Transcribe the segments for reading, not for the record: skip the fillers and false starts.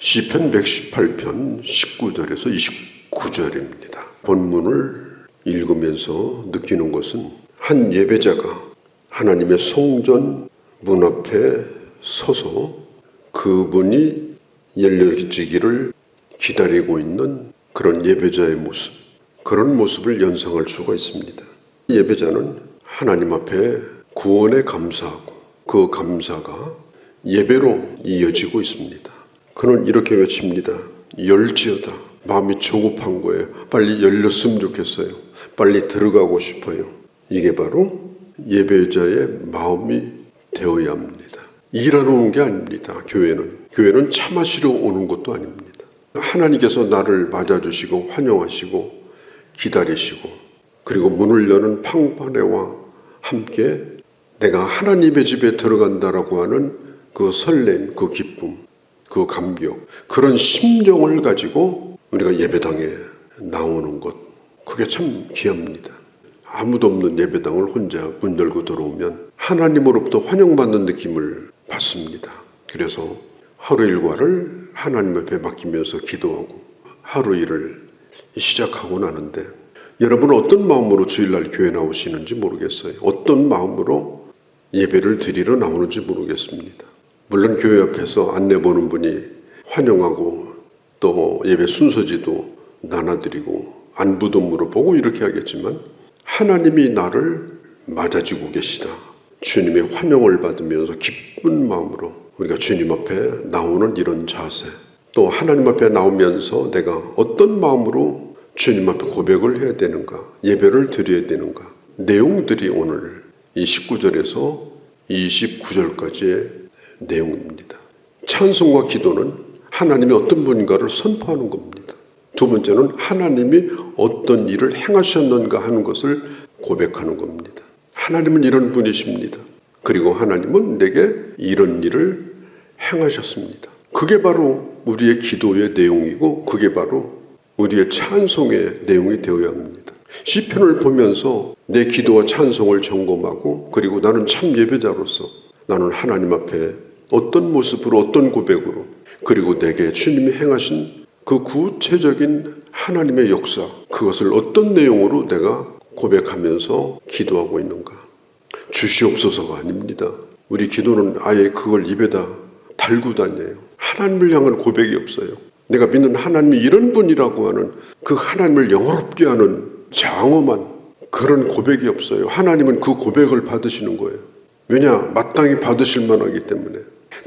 시편 118편 19절에서 29절입니다. 본문을 읽으면서 느끼는 것은 한 예배자가 하나님의 성전 문 앞에 서서 그분이 열려지기를 기다리고 있는 그런 예배자의 모습, 그런 모습을 연상할 수가 있습니다. 예배자는 하나님 앞에 구원에 감사하고 그 감사가 예배로 이어지고 있습니다. 그는 이렇게 외칩니다. 열지어다. 마음이 조급한 거예요. 빨리 열렸으면 좋겠어요. 빨리 들어가고 싶어요. 이게 바로 예배자의 마음이 되어야 합니다. 일하러 오는 게 아닙니다. 교회는 차 마시러 오는 것도 아닙니다. 하나님께서 나를 맞아주시고 환영하시고 기다리시고 그리고 문을 여는 팡파레와 함께 내가 하나님의 집에 들어간다라고 하는 그 설렘, 그 기쁨, 그 감격, 그런 심정을 가지고 우리가 예배당에 나오는 것, 그게 참 귀합니다. 아무도 없는 예배당을 혼자 문 열고 들어오면 하나님으로부터 환영받는 느낌을 받습니다. 그래서 하루 일과를 하나님 앞에 맡기면서 기도하고 하루 일을 시작하고 나는데 여러분은 어떤 마음으로 주일날 교회 나오시는지 모르겠어요. 어떤 마음으로 예배를 드리러 나오는지 모르겠습니다. 물론 교회 앞에서 안내 보는 분이 환영하고 또 예배 순서지도 나눠드리고 안부도 물어보고 이렇게 하겠지만 하나님이 나를 맞아주고 계시다. 주님의 환영을 받으면서 기쁜 마음으로 우리가 주님 앞에 나오는 이런 자세, 또 하나님 앞에 나오면서 내가 어떤 마음으로 주님 앞에 고백을 해야 되는가, 예배를 드려야 되는가, 내용들이 오늘 이 19절에서 29절까지의 내용입니다. 찬송과 기도는 하나님이 어떤 분인가를 선포하는 겁니다. 두 번째는 하나님이 어떤 일을 행하셨는가 하는 것을 고백하는 겁니다. 하나님은 이런 분이십니다. 그리고 하나님은 내게 이런 일을 행하셨습니다. 그게 바로 우리의 기도의 내용이고 그게 바로 우리의 찬송의 내용이 되어야 합니다. 시편을 보면서 내 기도와 찬송을 점검하고 그리고 나는 참 예배자로서 나는 하나님 앞에 어떤 모습으로 어떤 고백으로 그리고 내게 주님이 행하신 그 구체적인 하나님의 역사, 그것을 어떤 내용으로 내가 고백하면서 기도하고 있는가. 주시옵소서가 아닙니다. 우리 기도는 아예 그걸 입에다 달고 다녀요. 하나님을 향한 고백이 없어요. 내가 믿는 하나님이 이런 분이라고 하는 그 하나님을 영화롭게 하는 장엄한 그런 고백이 없어요. 하나님은 그 고백을 받으시는 거예요. 왜냐? 마땅히 받으실 만하기 때문에.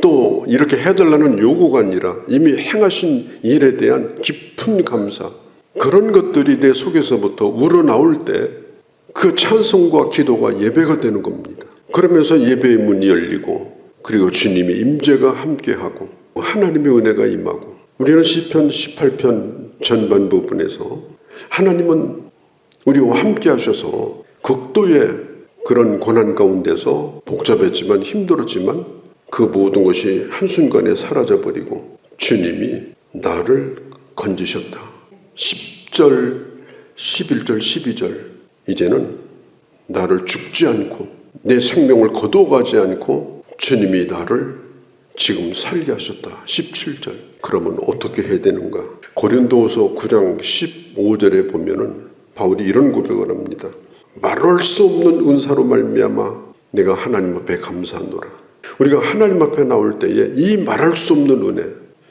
또 이렇게 해달라는 요구가 아니라 이미 행하신 일에 대한 깊은 감사, 그런 것들이 내 속에서부터 우러나올 때 그 찬송과 기도가 예배가 되는 겁니다. 그러면서 예배의 문이 열리고 그리고 주님의 임재가 함께하고 하나님의 은혜가 임하고 우리는 시편 18편 전반 부분에서 하나님은 우리와 함께 하셔서 극도의 그런 고난 가운데서 복잡했지만 힘들었지만 그 모든 것이 한순간에 사라져버리고 주님이 나를 건지셨다. 10절, 11절, 12절 이제는 나를 죽지 않고 내 생명을 거둬가지 않고 주님이 나를 지금 살게 하셨다. 17절. 그러면 어떻게 해야 되는가? 고린도후서 9장 15절에 보면은 바울이 이런 고백을 합니다. 말할 수 없는 은사로 말미암아 내가 하나님 앞에 감사하노라. 우리가 하나님 앞에 나올 때에 이 말할 수 없는 은혜,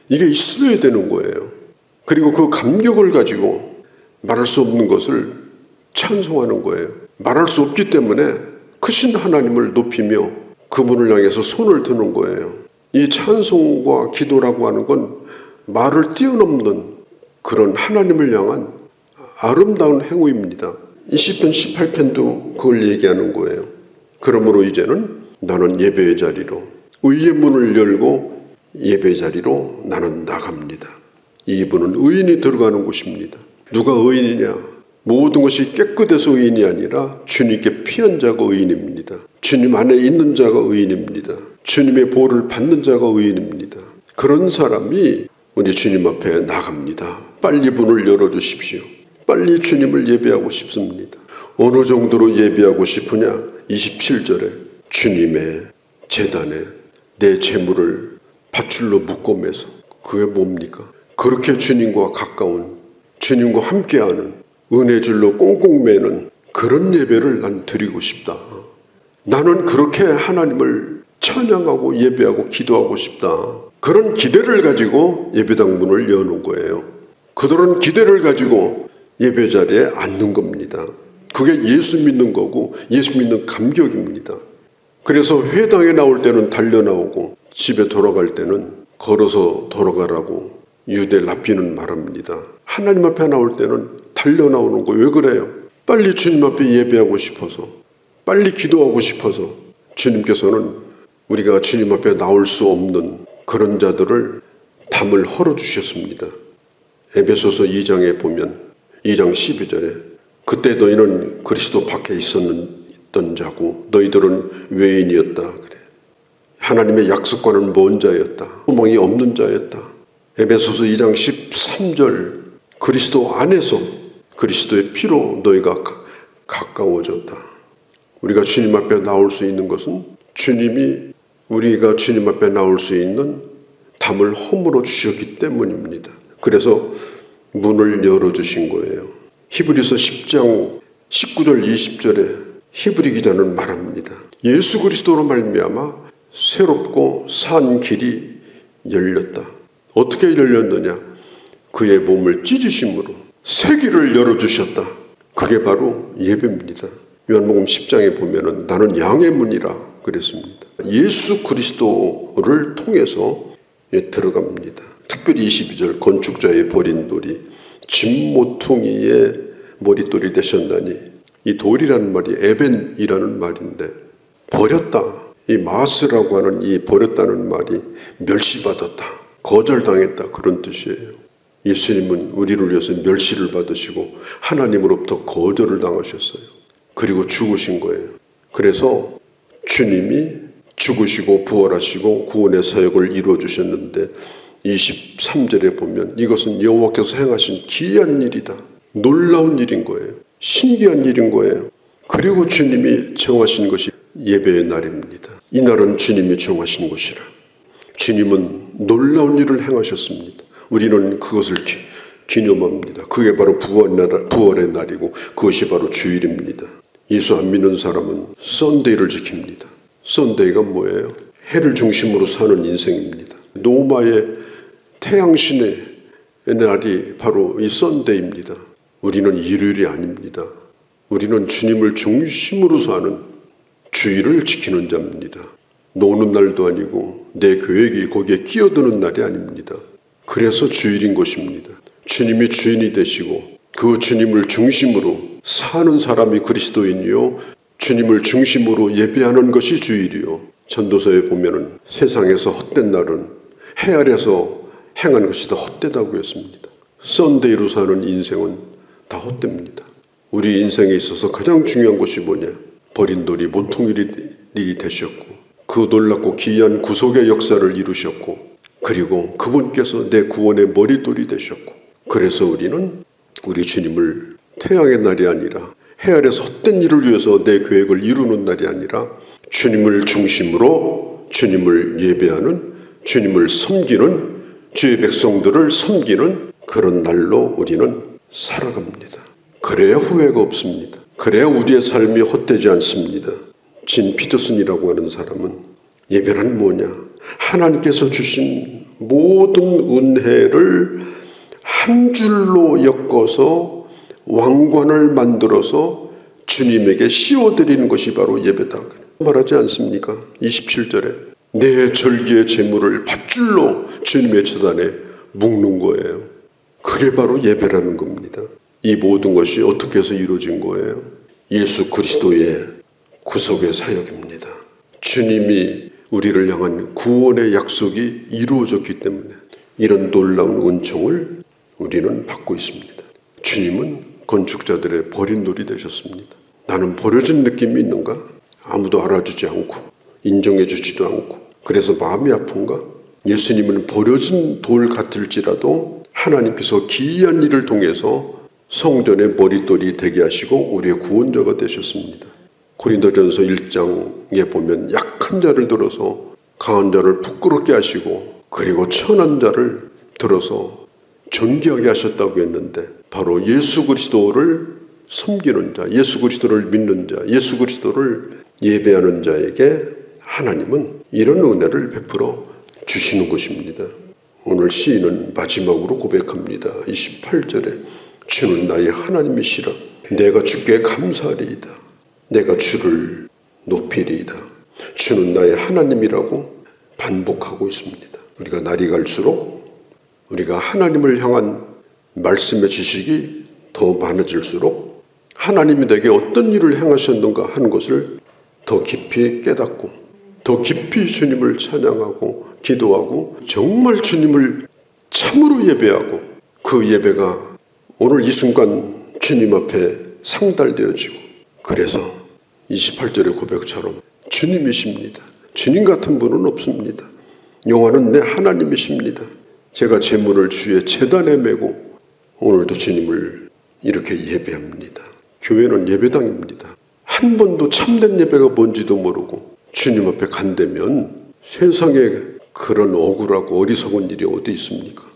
이게 있어야 되는 거예요. 그리고 그 감격을 가지고 말할 수 없는 것을 찬송하는 거예요. 말할 수 없기 때문에 크신 하나님을 높이며 그분을 향해서 손을 드는 거예요. 이 찬송과 기도라고 하는 건 말을 뛰어넘는 그런 하나님을 향한 아름다운 행위입니다. 이 시편 18편도 그걸 얘기하는 거예요. 그러므로 이제는 나는 예배의 자리로 의의 문을 열고 예배의 자리로 나는 나갑니다. 이분은 의인이 들어가는 곳입니다. 누가 의인이냐? 모든 것이 깨끗해서 의인이 아니라 주님께 피한 자가 의인입니다. 주님 안에 있는 자가 의인입니다. 주님의 보호를 받는 자가 의인입니다. 그런 사람이 우리 주님 앞에 나갑니다. 빨리 문을 열어주십시오. 빨리 주님을 예배하고 싶습니다. 어느 정도로 예배하고 싶으냐? 27절에 주님의 제단에 내 재물을 밧줄로 묶어매서 그게 뭡니까? 그렇게 주님과 가까운, 주님과 함께하는, 은혜줄로 꽁꽁 매는 그런 예배를 난 드리고 싶다. 나는 그렇게 하나님을 찬양하고 예배하고 기도하고 싶다. 그런 기대를 가지고 예배당 문을 여는 거예요. 그런 기대를 가지고 예배 자리에 앉는 겁니다. 그게 예수 믿는 거고 예수 믿는 감격입니다. 그래서 회당에 나올 때는 달려 나오고 집에 돌아갈 때는 걸어서 돌아가라고 유대 랍비는 말합니다. 하나님 앞에 나올 때는 달려 나오는 거 왜 그래요? 빨리 주님 앞에 예배하고 싶어서, 빨리 기도하고 싶어서. 주님께서는 우리가 주님 앞에 나올 수 없는 그런 자들을 담을 헐어주셨습니다. 에베소서 2장에 보면 2장 12절에 그때 너희는 그리스도 밖에 있었던 자고 너희들은 외인이었다. 그래. 하나님의 약속과는 먼 자였다. 소망이 없는 자였다. 에베소서 2장 13절 그리스도 안에서 그리스도의 피로 너희가 가까워졌다. 우리가 주님 앞에 나올 수 있는 것은 주님이 우리가 주님 앞에 나올 수 있는 담을 허물어 주셨기 때문입니다. 그래서 문을 열어주신 거예요. 히브리서 10장 19절 20절에 히브리 기자는 말합니다. 예수 그리스도로 말미암아 새롭고 산 길이 열렸다. 어떻게 열렸느냐? 그의 몸을 찢으심으로 새 길을 열어주셨다. 그게 바로 예배입니다. 요한복음 10장에 보면은 나는 양의 문이라 그랬습니다. 예수 그리스도를 통해서 들어갑니다. 특별히 22절 건축자의 버린 돌이 진모퉁이의 머릿돌이 되셨나니 이 돌이라는 말이 에벤이라는 말인데 버렸다. 이 마스라고 하는 이 버렸다는 말이 멸시받았다. 거절당했다. 그런 뜻이에요. 예수님은 우리를 위해서 멸시를 받으시고 하나님으로부터 거절을 당하셨어요. 그리고 죽으신 거예요. 그래서 주님이 죽으시고 부활하시고 구원의 사역을 이루어주셨는데 23절에 보면 이것은 여호와께서 행하신 기이한 일이다. 놀라운 일인 거예요. 신기한 일인 거예요. 그리고 주님이 정하신 것이 예배의 날입니다. 이 날은 주님이 정하신 것이라. 주님은 놀라운 일을 행하셨습니다. 우리는 그것을 기념합니다. 그게 바로 부활의 날이고 그것이 바로 주일입니다. 예수 안 믿는 사람은 썬데이를 지킵니다. 썬데이가 뭐예요? 해를 중심으로 사는 인생입니다. 노마의 태양신의 날이 바로 이 썬데이입니다. 우리는 일요일이 아닙니다. 우리는 주님을 중심으로 사는 주일을 지키는 자입니다. 노는 날도 아니고 내 계획이 거기에 끼어드는 날이 아닙니다. 그래서 주일인 것입니다. 주님이 주인이 되시고 그 주님을 중심으로 사는 사람이 그리스도인이요 주님을 중심으로 예배하는 것이 주일이요. 전도서에 보면은 세상에서 헛된 날은 해 아래서 행하는 것이 다 헛되다고 했습니다. 썬데이로 사는 인생은 다 헛됩니다. 우리 인생에 있어서 가장 중요한 것이 뭐냐? 버린 돌이 모퉁이들이 되셨고 그 놀랍고 기이한 구속의 역사를 이루셨고 그리고 그분께서 내 구원의 머릿돌이 되셨고 그래서 우리는 우리 주님을 태양의 날이 아니라 해 아래서 헛된 일을 위해서 내 계획을 이루는 날이 아니라 주님을 중심으로 주님을 예배하는 주님을 섬기는 주의 백성들을 섬기는 그런 날로 우리는 살아갑니다. 그래야 후회가 없습니다. 그래야 우리의 삶이 헛되지 않습니다. 진 피터슨이라고 하는 사람은 예배는 뭐냐? 하나님께서 주신 모든 은혜를 한 줄로 엮어서 왕관을 만들어서 주님에게 씌워드리는 것이 바로 예배다. 말하지 않습니까? 27절에 내 절기의 제물을 밧줄로 주님의 제단에 묶는 거예요. 그게 바로 예배라는 겁니다. 이 모든 것이 어떻게 해서 이루어진 거예요? 예수 그리스도의 구속의 사역입니다. 주님이 우리를 향한 구원의 약속이 이루어졌기 때문에 이런 놀라운 은총을 우리는 받고 있습니다. 주님은 건축자들의 버린 돌이 되셨습니다. 나는 버려진 느낌이 있는가? 아무도 알아주지 않고 인정해 주지도 않고 그래서 마음이 아픈가? 예수님은 버려진 돌 같을지라도 하나님께서 기이한 일을 통해서 성전의 머릿돌이 되게 하시고 우리의 구원자가 되셨습니다. 고린도전서 1장에 보면 약한 자를 들어서 강한 자를 부끄럽게 하시고 그리고 천한 자를 들어서 존귀하게 하셨다고 했는데 바로 예수 그리스도를 섬기는 자, 예수 그리스도를 믿는 자, 예수 그리스도를 예배하는 자에게 하나님은 이런 은혜를 베풀어 주시는 것입니다. 오늘 시인은 마지막으로 고백합니다. 28절에 주는 나의 하나님이시라. 내가 주께 감사하리이다. 내가 주를 높이리이다. 주는 나의 하나님이라고 반복하고 있습니다. 우리가 날이 갈수록 우리가 하나님을 향한 말씀의 지식이 더 많아질수록 하나님이 내게 어떤 일을 행하셨는가 하는 것을 더 깊이 깨닫고 더 깊이 주님을 찬양하고 기도하고 정말 주님을 참으로 예배하고 그 예배가 오늘 이 순간 주님 앞에 상달되어지고 그래서 28절의 고백처럼 주님이십니다. 주님 같은 분은 없습니다. 여호와는 내 하나님이십니다. 제가 제물을 주의 제단에 메고 오늘도 주님을 이렇게 예배합니다. 교회는 예배당입니다. 한 번도 참된 예배가 뭔지도 모르고 주님 앞에 간다면 세상에 그런 억울하고 어리석은 일이 어디 있습니까?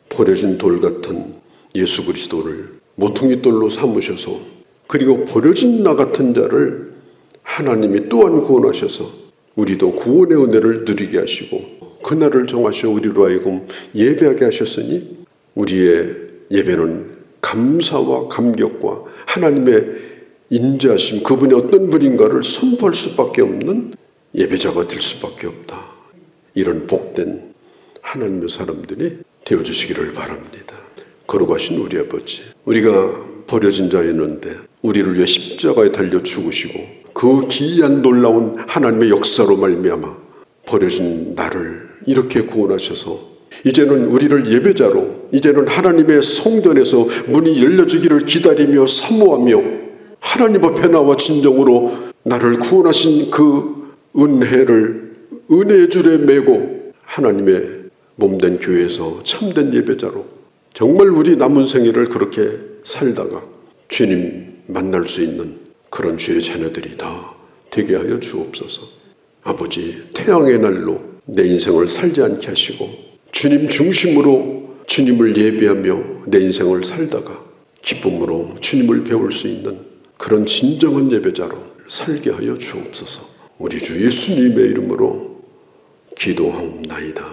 버려진 돌 같은 예수 그리스도를 모퉁이 돌로 삼으셔서 그리고 버려진 나 같은 자를 하나님이 또한 구원하셔서 우리도 구원의 은혜를 누리게 하시고 그날을 정하셔 우리로 하여금 예배하게 하셨으니 우리의 예배는 감사와 감격과 하나님의 인자하심, 그분이 어떤 분인가를 선포할 수밖에 없는 예배자가 될 수밖에 없다. 이런 복된 하나님의 사람들이 되어주시기를 바랍니다. 거룩하신 우리 아버지, 우리가 버려진 자였는데 우리를 위해 십자가에 달려 죽으시고 그 기이한 놀라운 하나님의 역사로 말미암아 버려진 나를 이렇게 구원하셔서 이제는 우리를 예배자로 이제는 하나님의 성전에서 문이 열려지기를 기다리며 사모하며 하나님 앞에 나와 진정으로 나를 구원하신 그 은혜의 줄에 매고 하나님의 몸된 교회에서 참된 예배자로 정말 우리 남은 생애를 그렇게 살다가 주님 만날 수 있는 그런 주의 자녀들이 다 되게 하여 주옵소서. 아버지, 태양의 날로 내 인생을 살지 않게 하시고 주님 중심으로 주님을 예배하며 내 인생을 살다가 기쁨으로 주님을 배울 수 있는 그런 진정한 예배자로 살게 하여 주옵소서. 우리 주 예수님의 이름으로 기도하옵나이다.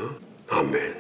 아멘.